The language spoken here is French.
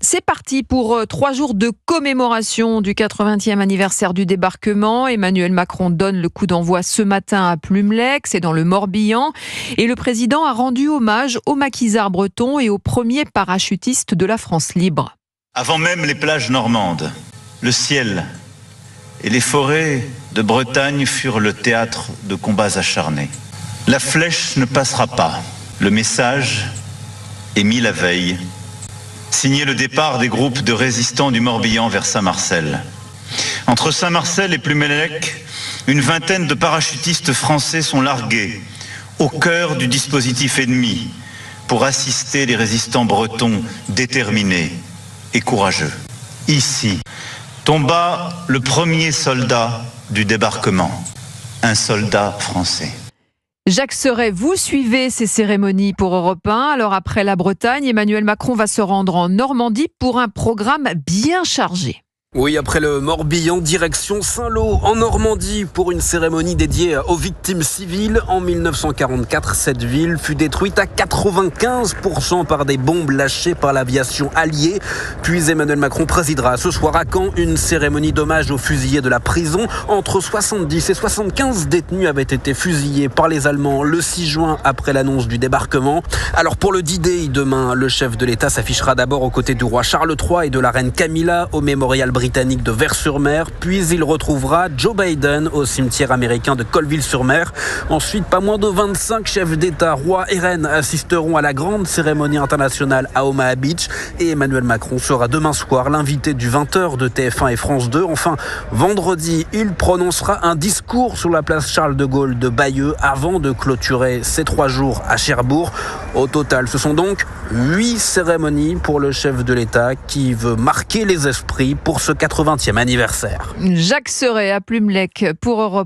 C'est parti pour 3 jours de commémoration du 80e anniversaire du débarquement. Emmanuel Macron donne le coup d'envoi ce matin à Plumelec, c'est dans le Morbihan. Et le président a rendu hommage aux maquisards bretons et aux premiers parachutistes de la France libre. Avant même les plages normandes, le ciel et les forêts de Bretagne furent le théâtre de combats acharnés. La flèche ne passera pas. Le message, émis la veille, signait le départ des groupes de résistants du Morbihan vers Saint-Marcel. Entre Saint-Marcel et Plumelec, une vingtaine de parachutistes français sont largués au cœur du dispositif ennemi pour assister les résistants bretons déterminés et courageux. Ici tomba le premier soldat du débarquement, un soldat français. Jacques Serret, vous suivez ces cérémonies pour Europe 1. Alors après la Bretagne, Emmanuel Macron va se rendre en Normandie pour un programme bien chargé. Oui, après le Morbihan, direction Saint-Lô, en Normandie, pour une cérémonie dédiée aux victimes civiles. En 1944, cette ville fut détruite à 95% par des bombes lâchées par l'aviation alliée. Puis Emmanuel Macron présidera ce soir à Caen une cérémonie d'hommage aux fusillés de la prison. Entre 70 et 75 détenus avaient été fusillés par les Allemands le 6 juin après l'annonce du débarquement. Alors pour le D-Day, demain, le chef de l'État s'affichera d'abord aux côtés du roi Charles III et de la reine Camilla au mémorial britannique de Vers-sur-Mer, puis il retrouvera Joe Biden au cimetière américain de Colville-sur-Mer. Ensuite, pas moins de 25 chefs d'État, rois et reines assisteront à la grande cérémonie internationale à Omaha Beach et Emmanuel Macron sera demain soir l'invité du 20h de TF1 et France 2. Enfin, vendredi, il prononcera un discours sur la place Charles de Gaulle de Bayeux avant de clôturer ses 3 jours à Cherbourg. Au total, ce sont donc 8 cérémonies pour le chef de l'État qui veut marquer les esprits pour ce 80e anniversaire. Jacques Serret à Plumelec pour Europe